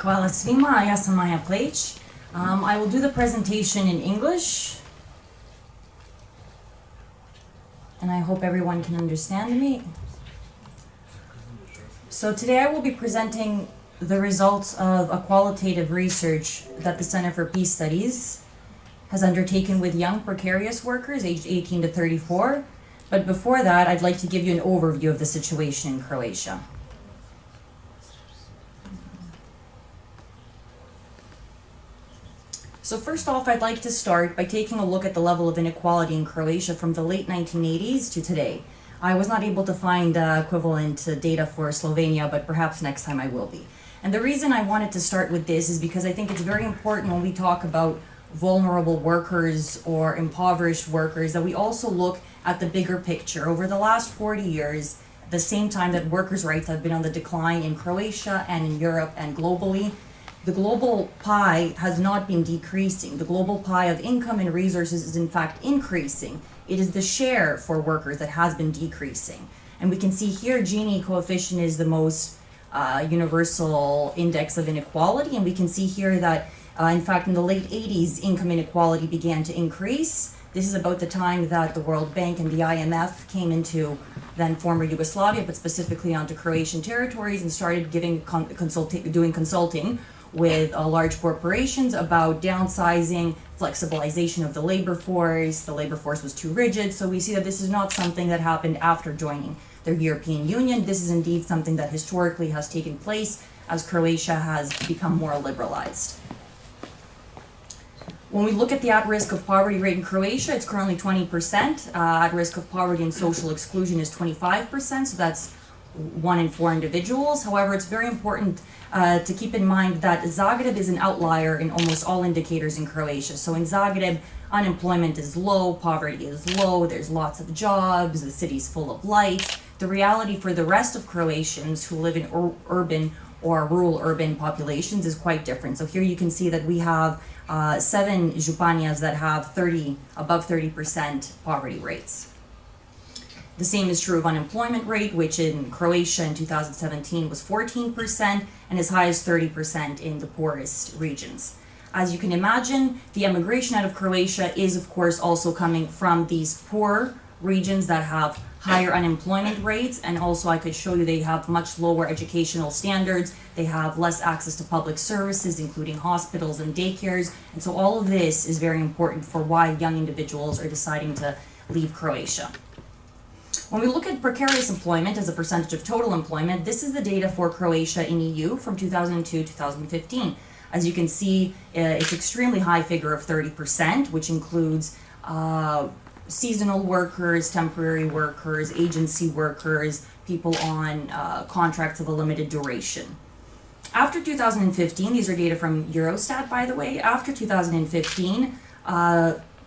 Hvala svima, ja sam Maja Pleić. I will do the presentation in English. And I hope everyone can understand me. So today I will be presenting the results of a qualitative research that the Center for Peace Studies has undertaken with young precarious workers aged 18 to 34. But before that, I'd like to give you an overview of the situation in Croatia. So first off, I'd like to start by taking a look at the level of inequality in Croatia from the late 1980s to today. I was not able to find equivalent data for Slovenia, but perhaps next time I will be. And the reason I wanted to start with this is because I think it's very important when we talk about vulnerable workers or impoverished workers that we also look at the bigger picture. Over the last 40 years, at the same time that workers' rights have been on the decline in Croatia and in Europe and globally, the global pie has not been decreasing. The global pie of income and resources is in fact increasing. It is the share for workers that has been decreasing. And we can see here Gini coefficient is the most universal index of inequality. And we can see here that in fact in the late 80s, income inequality began to increase. This is about the time that the World Bank and the IMF came into then former Yugoslavia, but specifically onto Croatian territories, and started doing consulting with large corporations about downsizing, flexibilization of the labor force. The labor force was too rigid, so we see that this is not something that happened after joining the European Union. This is indeed something that historically has taken place as Croatia has become more liberalized. When we look at the at-risk of poverty rate in Croatia, it's currently 20%. At-risk of poverty and social exclusion is 25%, so that's 1 in 4 individuals. However, it's very important to keep in mind that Zagreb is an outlier in almost all indicators in Croatia. So in Zagreb, unemployment is low, poverty is low, there's lots of jobs, the city's full of lights. The reality for the rest of Croatians who live in urban or rural urban populations is quite different. So here you can see that we have 7 županijas that have above 30% poverty rates. The same is true of unemployment rate, which in Croatia in 2017 was 14% and as high as 30% in the poorest regions. As you can imagine, the emigration out of Croatia is of course also coming from these poor regions that have higher unemployment rates, and also I could show you they have much lower educational standards, they have less access to public services including hospitals and daycares, and so all of this is very important for why young individuals are deciding to leave Croatia. When we look at precarious employment as a percentage of total employment, this is the data for Croatia in EU from 2002-2015. As you can see, it's extremely high figure of 30%, which includes seasonal workers, temporary workers, agency workers, people on contracts of a limited duration. After 2015, these are data from Eurostat, by the way, after 2015,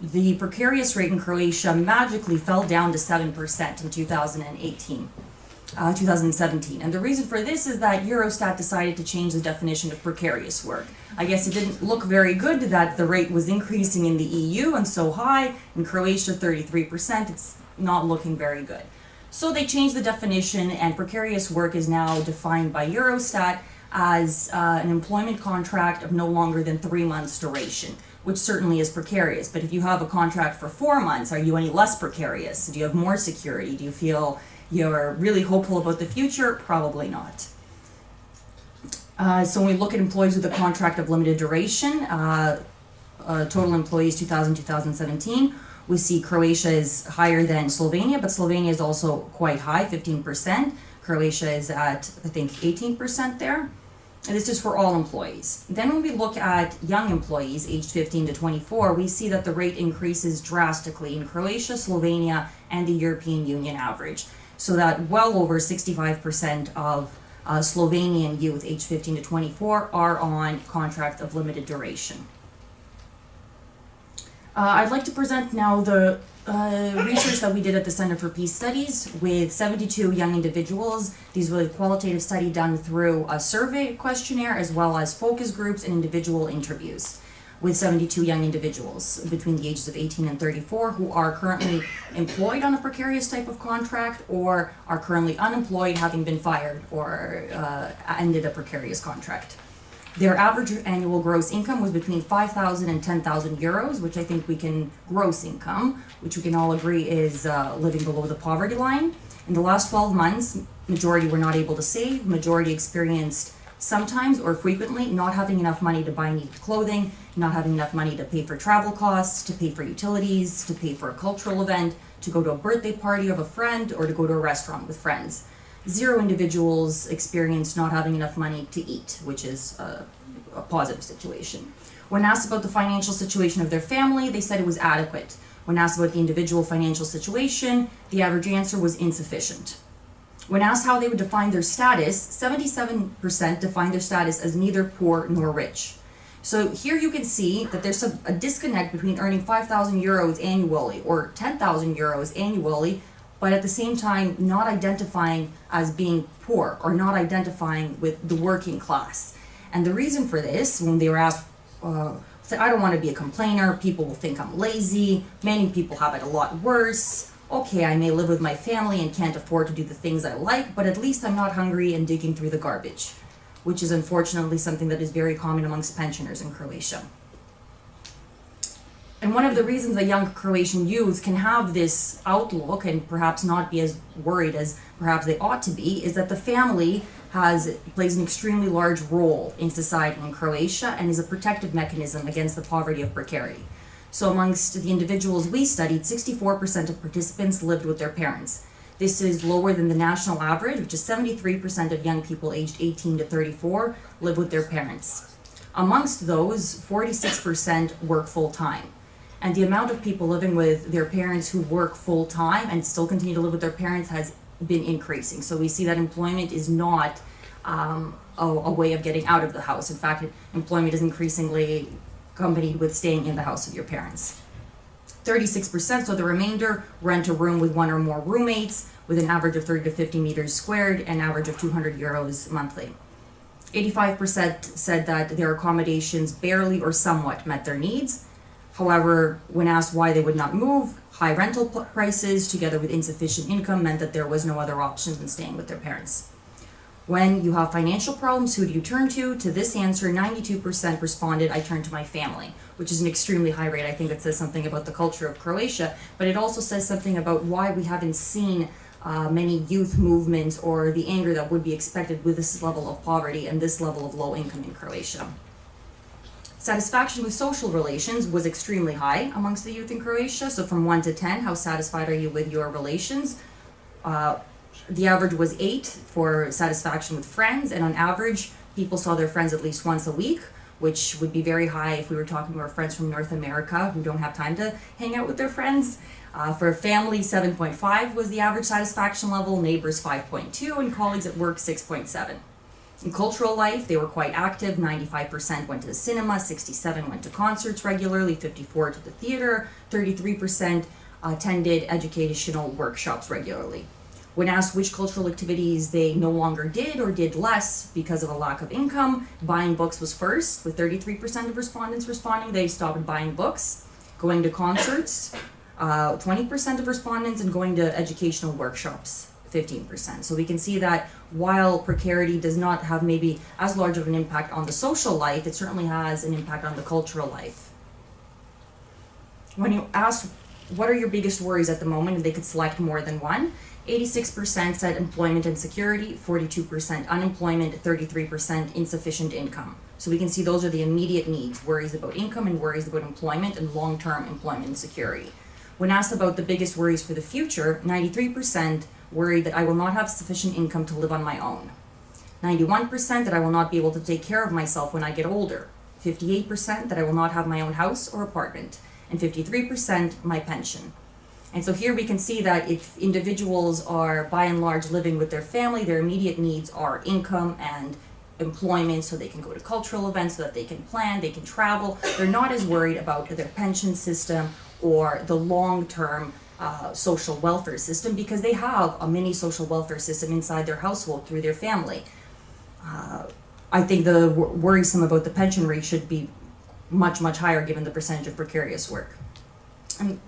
the precarious rate in Croatia magically fell down to 7% in 2017. And the reason for this is that Eurostat decided to change the definition of precarious work. I guess it didn't look very good that the rate was increasing in the EU and so high. In Croatia, 33%, it's not looking very good. So they changed the definition, and precarious work is now defined by Eurostat as an employment contract of no longer than 3 months duration, which certainly is precarious. But if you have a contract for 4 months, are you any less precarious? Do you have more security? Do you feel you're really hopeful about the future? Probably not. So when we look at employees with a contract of limited duration, total employees 2000-2017, we see Croatia is higher than Slovenia, but Slovenia is also quite high, 15%. Croatia is at, I think, 18% there. And this is for all employees. Then when we look at young employees aged 15 to 24, we see that the rate increases drastically in Croatia, Slovenia, and the European Union average. So that well over 65% of Slovenian youth aged 15 to 24 are on contract of limited duration. I'd like to present now the research that we did at the Center for Peace Studies with 72 young individuals. These were a qualitative study done through a survey questionnaire as well as focus groups and individual interviews with 72 young individuals between the ages of 18 and 34 who are currently employed on a precarious type of contract or are currently unemployed, having been fired or ended a precarious contract. Their average annual gross income was between 5,000 and 10,000 euros, which I think gross income, which we can all agree is living below the poverty line. In the last 12 months, majority were not able to save, majority experienced sometimes or frequently not having enough money to buy needed clothing, not having enough money to pay for travel costs, to pay for utilities, to pay for a cultural event, to go to a birthday party of a friend, or to go to a restaurant with friends. 0 individuals experienced not having enough money to eat, which is a positive situation. When asked about the financial situation of their family, they said it was adequate. When asked about the individual financial situation, the average answer was insufficient. When asked how they would define their status, 77% defined their status as neither poor nor rich. So here you can see that there's a disconnect between earning 5,000 euros annually or 10,000 euros annually, but at the same time not identifying as being poor or not identifying with the working class. And the reason for this, when they were asked, said, I don't want to be a complainer, people will think I'm lazy, many people have it a lot worse. Okay, I may live with my family and can't afford to do the things I like, but at least I'm not hungry and digging through the garbage, which is unfortunately something that is very common amongst pensioners in Croatia. And one of the reasons that young Croatian youth can have this outlook and perhaps not be as worried as perhaps they ought to be is that the family plays an extremely large role in society in Croatia and is a protective mechanism against the poverty of precarity. So amongst the individuals we studied, 64% of participants lived with their parents. This is lower than the national average, which is 73% of young people aged 18 to 34 live with their parents. Amongst those, 46% work full-time. And the amount of people living with their parents who work full-time and still continue to live with their parents has been increasing. So we see that employment is not a way of getting out of the house. In fact, employment is increasingly accompanied with staying in the house of your parents. 36%, so the remainder, rent a room with 1 or more roommates with an average of 30 to 50 meters squared and average of 200 euros monthly. 85% said that their accommodations barely or somewhat met their needs. However, when asked why they would not move, high rental prices together with insufficient income meant that there was no other option than staying with their parents. When you have financial problems, who do you turn to? To this answer, 92% responded, I turn to my family, which is an extremely high rate. I think that says something about the culture of Croatia, but it also says something about why we haven't seen many youth movements or the anger that would be expected with this level of poverty and this level of low income in Croatia. Satisfaction with social relations was extremely high amongst the youth in Croatia. So from 1 to 10, how satisfied are you with your relations? The average was 8 for satisfaction with friends, and on average, people saw their friends at least once a week, which would be very high if we were talking to our friends from North America who don't have time to hang out with their friends. For family, 7.5 was the average satisfaction level, neighbors 5.2, and colleagues at work 6.7. In cultural life, they were quite active. 95% went to the cinema, 67% went to concerts regularly, 54% to the theater, 33% attended educational workshops regularly. When asked which cultural activities they no longer did or did less because of a lack of income, buying books was first, with 33% of respondents responding they stopped buying books. Going to concerts, 20% of respondents, and going to educational workshops, 15%. So we can see that while precarity does not have maybe as large of an impact on the social life, it certainly has an impact on the cultural life. When you ask what are your biggest worries at the moment, and they could select more than one, 86% said employment and security, 42% unemployment, 33% insufficient income. So we can see those are the immediate needs, worries about income and worries about employment and long-term employment and security. When asked about the biggest worries for the future, 93% worried that I will not have sufficient income to live on my own. 91% that I will not be able to take care of myself when I get older. 58% that I will not have my own house or apartment. And 53% my pension. And so here we can see that if individuals are by and large living with their family, their immediate needs are income and employment so they can go to cultural events, so that they can plan, they can travel. They're not as worried about their pension system or the long-term social welfare system because they have a mini social welfare system inside their household through their family. I think the worrisome about the pension rate should be much, much higher given the percentage of precarious work. And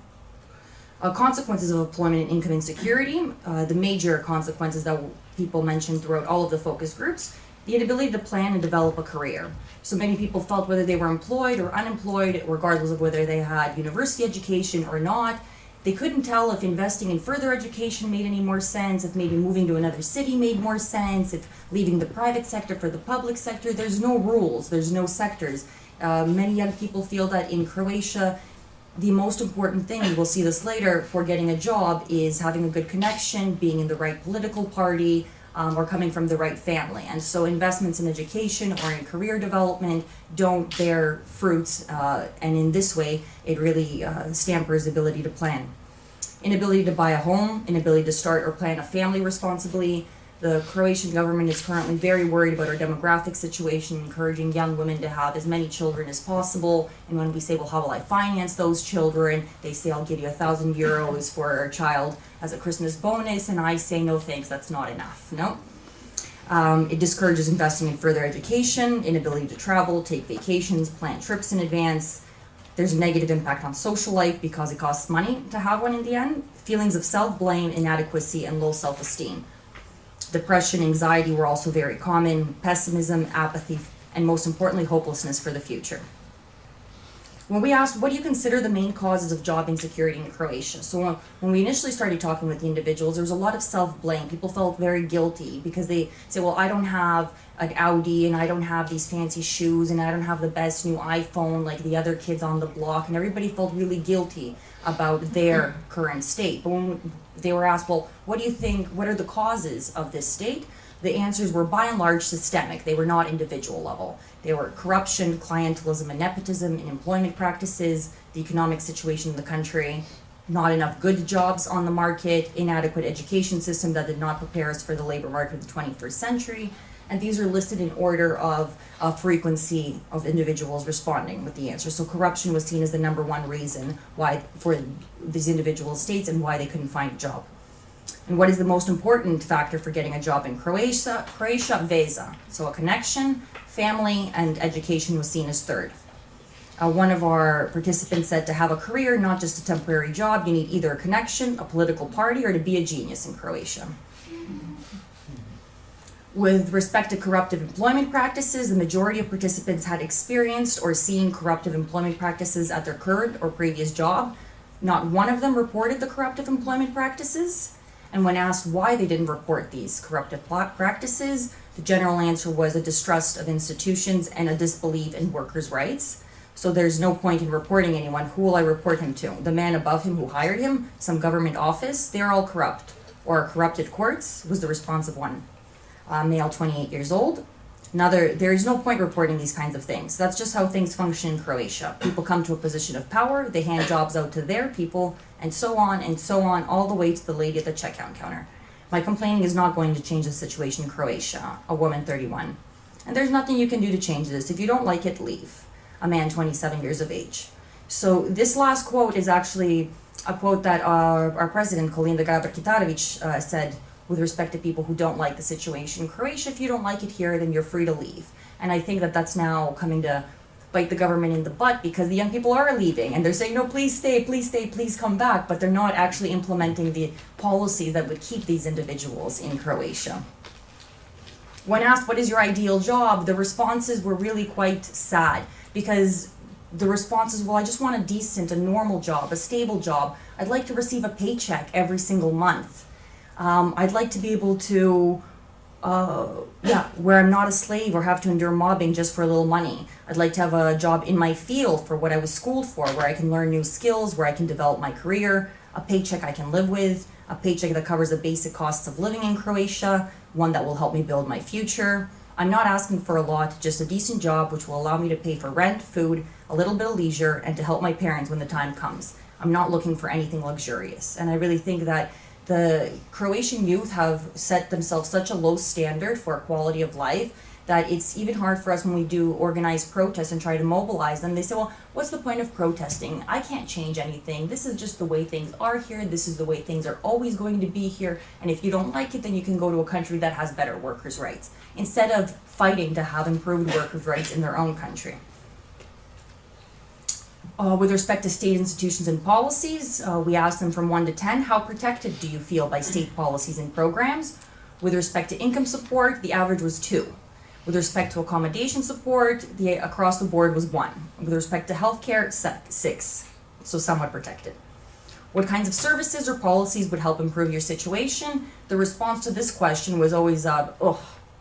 consequences of employment and income insecurity, the major consequences that people mentioned throughout all of the focus groups the inability to plan and develop a career. So many people felt whether they were employed or unemployed, regardless of whether they had university education or not, they couldn't tell if investing in further education made any more sense, if maybe moving to another city made more sense, if leaving the private sector for the public sector. There's no rules, there's no sectors. Many young people feel that in Croatia, the most important thing, we'll see this later, for getting a job is having a good connection, being in the right political party, or coming from the right family. And so investments in education or in career development don't bear fruits, and in this way, it really stampers the ability to plan. Inability to buy a home, inability to start or plan a family responsibly. The Croatian government is currently very worried about our demographic situation, encouraging young women to have as many children as possible. And when we say, well, how will I finance those children? They say, I'll give you €1,000 for a child as a Christmas bonus. And I say, no thanks, that's not enough. No. It discourages investing in further education, inability to travel, take vacations, plan trips in advance. There's a negative impact on social life because it costs money to have one in the end. Feelings of self-blame, inadequacy, and low self-esteem. Depression, anxiety were also very common, pessimism, apathy, and most importantly, hopelessness for the future. When we asked, what do you consider the main causes of job insecurity in Croatia? So when we initially started talking with the individuals, there was a lot of self-blame. People felt very guilty because they say, well, I don't have an Audi and I don't have these fancy shoes and I don't have the best new iPhone like the other kids on the block, and everybody felt really guilty about their current state. But when they were asked, well, what do you think, what are the causes of this state? The answers were by and large systemic. They were not individual level. They were corruption, clientelism and nepotism in employment practices, the economic situation in the country, not enough good jobs on the market, inadequate education system that did not prepare us for the labor market of the 21st century. And these are listed in order of frequency of individuals responding with the answer. So corruption was seen as the number one reason why for these individual states and why they couldn't find a job. And what is the most important factor for getting a job in Croatia? Veza. So a connection, family, and education was seen as third. One of our participants said to have a career, not just a temporary job, you need either a connection, a political party, or to be a genius in Croatia. With respect to corruptive employment practices, the majority of participants had experienced or seen corruptive employment practices at their current or previous job. Not one of them reported the corruptive employment practices. And when asked why they didn't report these corruptive practices, the general answer was a distrust of institutions and a disbelief in workers' rights. So there's no point in reporting anyone. Who will I report him to? The man above him who hired him? Some government office? They're all corrupt. Or corrupted courts was the response of one. Male, 28 years old. Another, there is no point reporting these kinds of things. That's just how things function in Croatia. People come to a position of power, they hand jobs out to their people, and so on, all the way to the lady at the checkout counter. My complaining is not going to change the situation in Croatia. A woman, 31. And there's nothing you can do to change this. If you don't like it, leave. A man, 27 years of age. So this last quote is actually a quote that our president, Kolinda Grabar-Kitarović, said with respect to people who don't like the situation in Croatia. If you don't like it here, then you're free to leave. And I think that that's now coming to bite the government in the butt because the young people are leaving and they're saying, no, please stay, please come back. But they're not actually implementing the policies that would keep these individuals in Croatia. When asked, what is your ideal job? The responses were really quite sad because the responses, well, I just want a decent, a normal job, a stable job. I'd like to receive a paycheck every single month. I'd like to be able to, where I'm not a slave or have to endure mobbing just for a little money. I'd like to have a job in my field for what I was schooled for, where I can learn new skills, where I can develop my career, a paycheck I can live with, a paycheck that covers the basic costs of living in Croatia, one that will help me build my future. I'm not asking for a lot, just a decent job which will allow me to pay for rent, food, a little bit of leisure, and to help my parents when the time comes. I'm not looking for anything luxurious. And I really think that the Croatian youth have set themselves such a low standard for quality of life that it's even hard for us when we do organized protests and try to mobilize them. They say, well, what's the point of protesting? I can't change anything. This is just the way things are here. This is the way things are always going to be here. And if you don't like it, then you can go to a country that has better workers' rights, instead of fighting to have improved workers' rights in their own country. With respect to state institutions and policies, we asked them from 1 to 10, how protected do you feel by state policies and programs? With respect to income support, the average was 2. With respect to accommodation support, the across the board was 1. With respect to healthcare, 6, so somewhat protected. What kinds of services or policies would help improve your situation? The response to this question was always,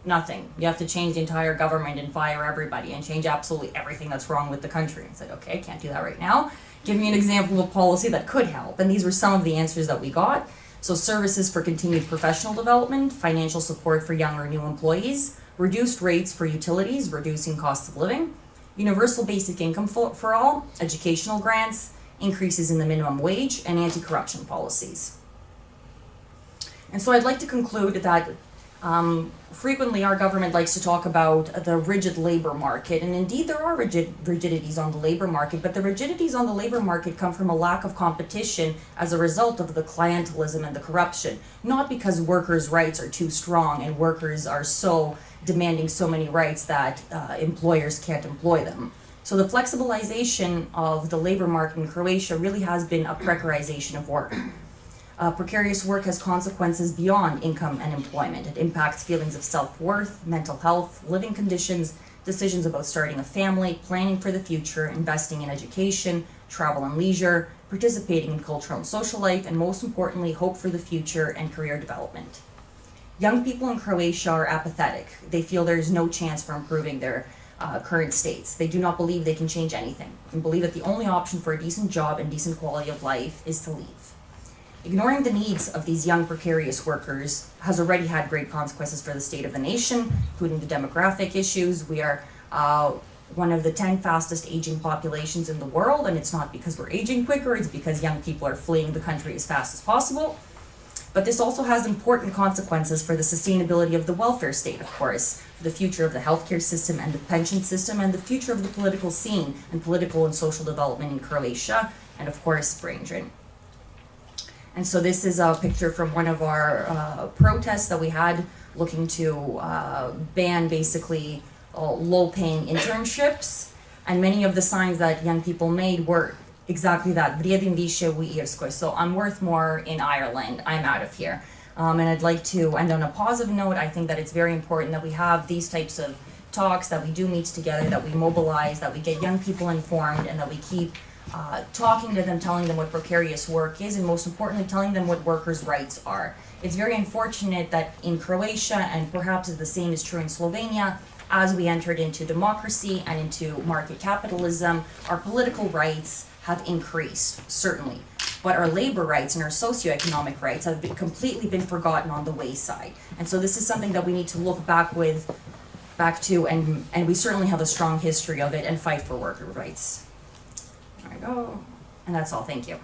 nothing. You have to change the entire government and fire everybody and change absolutely everything that's wrong with the country. I said, okay, can't do that right now. Give me an example of a policy that could help. And these were some of the answers that we got. So services for continued professional development, financial support for young or new employees, reduced rates for utilities, reducing costs of living, universal basic income for all, educational grants, increases in the minimum wage, and anti-corruption policies. And so I'd like to conclude that frequently our government likes to talk about the rigid labor market, and indeed there are rigidities on the labor market, but the rigidities on the labor market come from a lack of competition as a result of the clientelism and the corruption, not because workers' rights are too strong and workers are so demanding so many rights that employers can't employ them. So the flexibilization of the labor market in Croatia really has been a precarization of work. Precarious work has consequences beyond income and employment. It impacts feelings of self-worth, mental health, living conditions, decisions about starting a family, planning for the future, investing in education, travel and leisure, participating in cultural and social life, and most importantly, hope for the future and career development. Young people in Croatia are apathetic. They feel there is no chance for improving their current states. They do not believe they can change anything and believe that the only option for a decent job and decent quality of life is to leave. Ignoring the needs of these young precarious workers has already had great consequences for the state of the nation, including the demographic issues. We are one of the 10 fastest aging populations in the world, and it's not because we're aging quicker, it's because young people are fleeing the country as fast as possible. But this also has important consequences for the sustainability of the welfare state, of course, for the future of the healthcare system and the pension system, and the future of the political scene and political and social development in Croatia, and of course, brain drain. And so this is a picture from one of our protests that we had looking to ban basically low-paying internships. And many of the signs that young people made were exactly that, vrijedim više u Irskoj. So I'm worth more in Ireland, I'm out of here. And I'd like to end on a positive note. I think that it's very important that we have these types of talks, that we do meet together, that we mobilize, that we get young people informed, and that we keep talking to them, telling them what precarious work is, and most importantly, telling them what workers' rights are. It's very unfortunate that in Croatia, and perhaps the same is true in Slovenia, as we entered into democracy and into market capitalism, our political rights have increased, certainly. But our labor rights and our socioeconomic rights have completely been forgotten on the wayside. And so this is something that we need to look back to, and we certainly have a strong history of it, and fight for worker rights. There we go. And that's all. Thank you.